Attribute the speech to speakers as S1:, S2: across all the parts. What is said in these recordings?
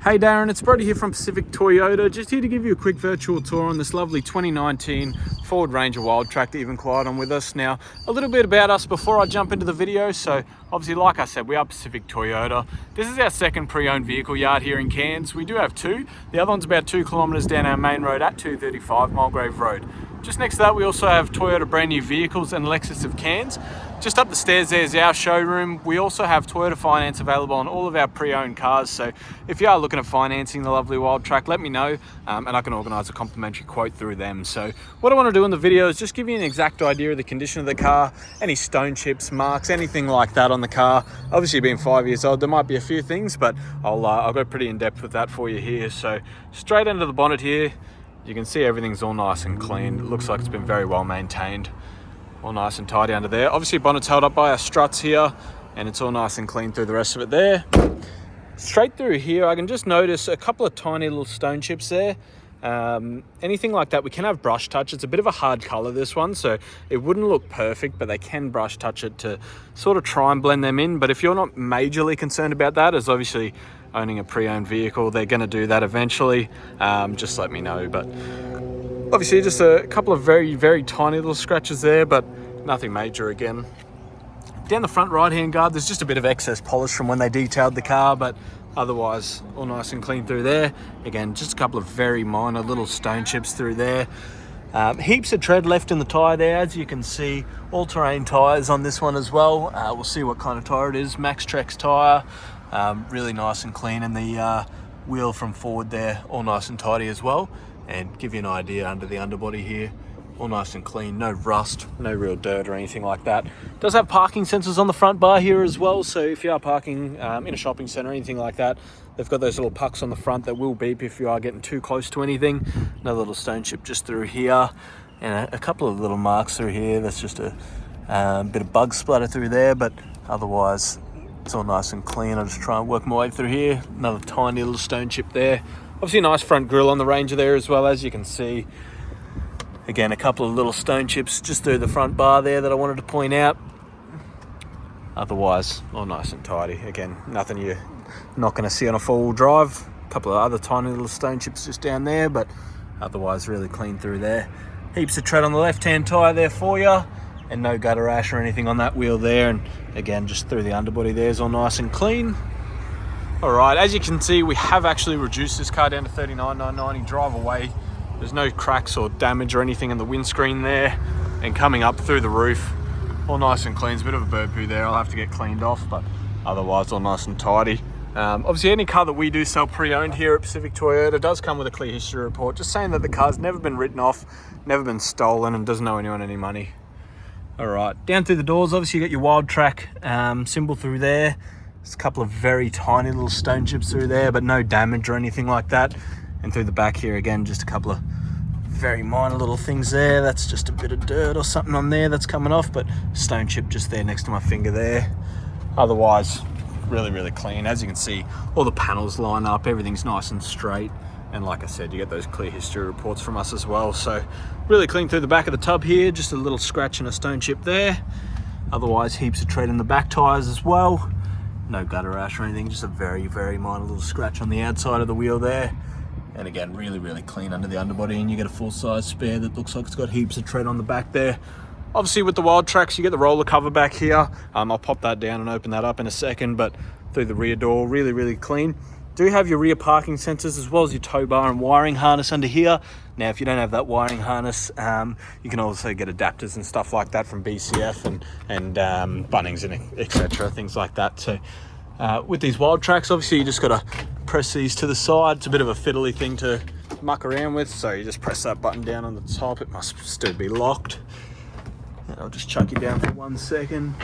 S1: Hey Darren, it's Brody here from Pacific Toyota. Just here to give you a quick virtual tour on this lovely 2019 Ford Ranger Wildtrak that you've inquired on with us. Now, a little bit about us before I jump into the video. So obviously, like I said, we are Pacific Toyota. This is our second pre-owned vehicle yard here in Cairns. We do have two. The other one's about 2 kilometres down our main road at 235 Mulgrave Road. Just next to that, we also have Toyota brand new vehicles and Lexus of Cairns. Just up the stairs there is our showroom. We also have Toyota finance available on all of our pre-owned cars. So if you are looking at financing the lovely Wildtrak, let me know and I can organise a complimentary quote through them. So what I want to do in the video is just give you an exact idea of the condition of the car, any stone chips, marks, anything like that on the car. Obviously being 5 years old, there might be a few things, but I'll go pretty in depth with that for you here. So straight under the bonnet here, you can see everything's all nice and clean. It looks like it's been very well maintained. All nice and tidy under there. Obviously bonnet's held up by our struts here and it's all nice and clean through the rest of it there. Straight through here, I can just notice a couple of tiny little stone chips there. Anything like that, we can have brush touch. It's a bit of a hard color, this one, so it wouldn't look perfect, but they can brush touch it to sort of try and blend them in. But if you're not majorly concerned about that, as obviously owning a pre-owned vehicle, they're going to do that eventually. Just let me know. But obviously just a couple of very, very tiny little scratches there, but nothing major again. Down the front right-hand guard, there's just a bit of excess polish from when they detailed the car, but otherwise all nice and clean through there. Again, just a couple of very minor little stone chips through there. Heaps of tread left in the tyre there. As you can see, all-terrain tyres on this one as well. We'll see what kind of tyre it is. Max Trex tyre, really nice and clean, and the wheel from forward there, all nice and tidy as well. And give you an idea under the underbody here, all nice and clean, no rust, no real dirt or anything like that. It does have parking sensors on the front bar here as well, so if you are parking in a shopping centre or anything like that, they've got those little pucks on the front that will beep if you are getting too close to anything. Another little stone chip just through here, and a couple of little marks through here. That's just a bit of bug splatter through there, but otherwise it's all nice and clean. I'll just try and work my way through here. Another tiny little stone chip there. Obviously a nice front grille on the Ranger there as well, as you can see. Again, a couple of little stone chips just through the front bar there that I wanted to point out. Otherwise, all nice and tidy. Again, nothing you're not going to see on a four-wheel drive. A couple of other tiny little stone chips just down there, but otherwise really clean through there. Heaps of tread on the left-hand tyre there for you, and no gutter rash or anything on that wheel there. And again, just through the underbody there is all nice and clean. All right, as you can see, we have actually reduced this car down to 39,990 drive away. There's no cracks or damage or anything in the windscreen there. And coming up through the roof, all nice and clean. There's a bit of a bird poo there. I'll have to get cleaned off, but otherwise all nice and tidy. Obviously, any car that we do sell pre-owned here at Pacific Toyota does come with a clear history report, just saying that the car's never been written off, never been stolen, and doesn't owe anyone any money. All right, down through the doors, obviously you got your Wildtrak symbol through there. There's a couple of very tiny little stone chips through there, but no damage or anything like that. And through the back here, again, just a couple of very minor little things there. That's just a bit of dirt or something on there that's coming off, but stone chip just there next to my finger there. Otherwise, really, really clean. As you can see, all the panels line up, everything's nice and straight. And like I said, you get those clear history reports from us as well. So really clean through the back of the tub here, just a little scratch and a stone chip there. Otherwise, heaps of tread in the back tyres as well. No gutter rash or anything, just a very, very minor little scratch on the outside of the wheel there. And again, really, really clean under the underbody, and you get a full-size spare that looks like it's got heaps of tread on the back there. Obviously, with the Wildtraks, you get the roller cover back here. I'll pop that down and open that up in a second, but through the rear door, really, really clean. Do have your rear parking sensors as well as your tow bar and wiring harness under here. Now, if you don't have that wiring harness, you can also get adapters and stuff like that from BCF and Bunnings and etc., things like that. So with these Wildtraks, obviously you just got to press these to the side. It's a bit of a fiddly thing to muck around with, so you just press that button down on the top. It must still be locked. And I'll just chuck you down for 1 second.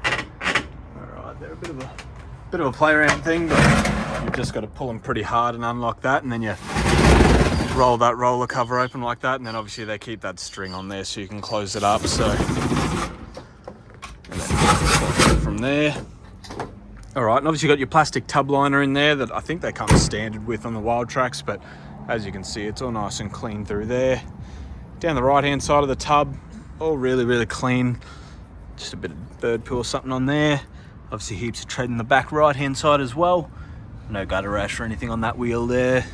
S1: All right, they're a bit of a play around thing, but you've just got to pull them pretty hard and unlock that, and then you roll that roller cover open like that, and then obviously they keep that string on there so you can close it up. So and then from there. All right, and obviously you got your plastic tub liner in there that I think they come standard with on the Wildtraks, but as you can see, it's all nice and clean through there. Down the right-hand side of the tub, all really, really clean. Just a bit of bird poo or something on there. Obviously heaps of tread in the back right-hand side as well. No gutter rash or anything on that wheel there.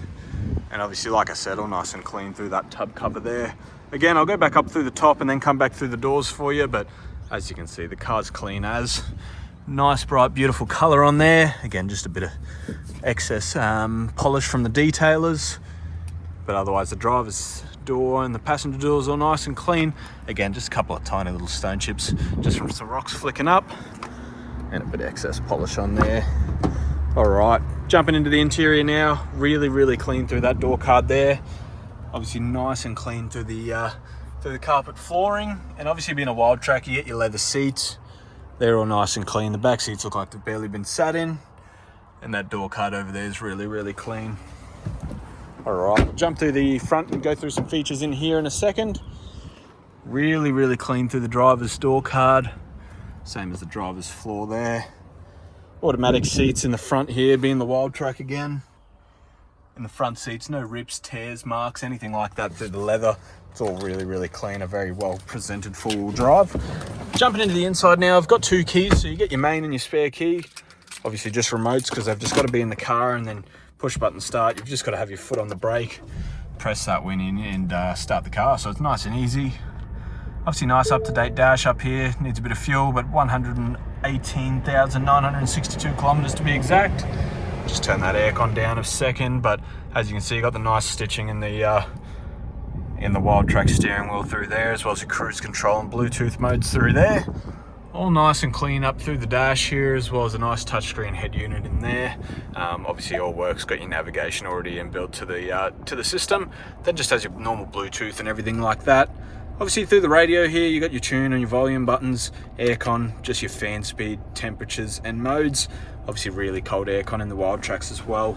S1: And obviously, like I said, all nice and clean through that tub cover there. Again, I'll go back up through the top and then come back through the doors for you, but as you can see, the car's clean as. Nice, bright, beautiful color on there. Again, just a bit of excess polish from the detailers, but otherwise the driver's door and the passenger doors all nice and clean. Again, just a couple of tiny little stone chips just from some rocks flicking up, and a bit of excess polish on there. All right, jumping into the interior now. Really clean through that door card there. Obviously nice and clean through the carpet flooring, and obviously being a wild track, you get your leather seats. They're all nice and clean. The back seats look like they've barely been sat in, and that door card over there is really clean. All right, jump through the front and go through some features in here in a second. Really clean through the driver's door card, same as the driver's floor there. Automatic seats in the front here, being the wild track again. In the front seats, no rips, tears, marks, anything like that through the leather. It's all really clean, a very well presented four-wheel drive. Jumping into the inside now, I've got two keys, so you get your main and your spare key. Obviously just remotes, because they've just got to be in the car, and then push button start. You've just got to have your foot on the brake, press that one in, and start the car. So it's nice and easy. Obviously nice up-to-date dash up here. Needs a bit of fuel, but 118,962 kilometers to be exact. Just turn that aircon down a second, but as you can see, you got the nice stitching in the wild track steering wheel through there, as well as your cruise control and Bluetooth modes through there. All nice and clean up through the dash here, as well as a nice touchscreen head unit in there. Obviously all works, got your navigation already inbuilt to the system. Then just has your normal Bluetooth and everything like that. Obviously through the radio here, you got your tune and your volume buttons, aircon, just your fan speed, temperatures and modes. Obviously really cold aircon in the wild tracks as well.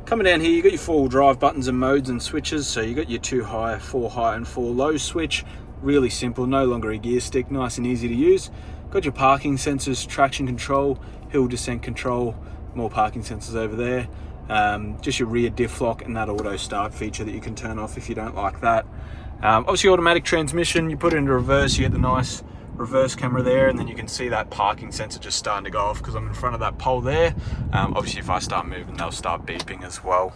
S1: Coming down here, you got your four-wheel drive buttons and modes and switches. So you got your 2 high, 4 high and 4 low switch. Really simple, no longer a gear stick, nice and easy to use. Got your parking sensors, traction control, hill descent control, more parking sensors over there. Just your rear diff lock and that auto start feature that you can turn off if you don't like that. Obviously automatic transmission, you put it into reverse, you get the nice reverse camera there, and then you can see that parking sensor just starting to go off because I'm in front of that pole there. Obviously if I start moving, they'll start beeping as well.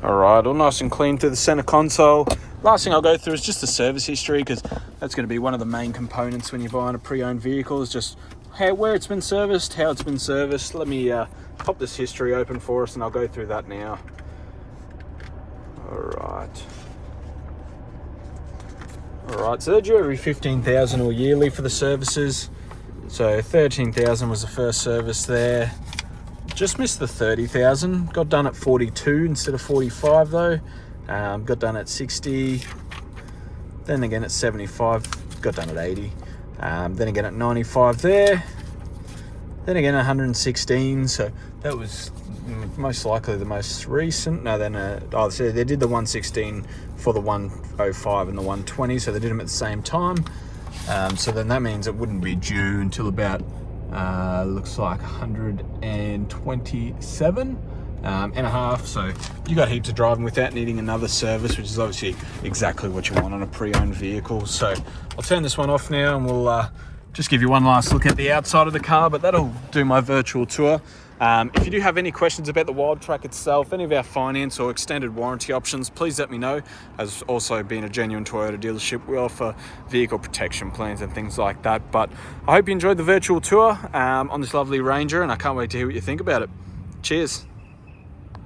S1: All right, all nice and clean through the center console. Last thing I'll go through is just the service history, because that's going to be one of the main components when you're buying a pre-owned vehicle, is just where it's been serviced, how it's been serviced. Let me pop this history open for us and I'll go through that now. All right, so they're due every 15,000 or yearly for the services. So 13,000 was the first service there. Just missed the 30,000. Got done at 42 instead of 45 though. Got done at 60. Then again at 75. Got done at 80. Then again at 95 there. Then again 116. So that was most likely the most recent. No, then so they did the 116 for the 105 and the 120. So they did them at the same time. So then that means it wouldn't be due until about looks like 127 and a half. So you got heaps of driving without needing another service, which is obviously exactly what you want on a pre-owned vehicle. So I'll turn this one off now and we'll just give you one last look at the outside of the car, but that'll do my virtual tour. If you do have any questions about the wild track itself, any of our finance or extended warranty options, please let me know. As also being a genuine Toyota dealership, we offer vehicle protection plans and things like that. But I hope you enjoyed the virtual tour on this lovely Ranger, and I can't wait to hear what you think about it. Cheers.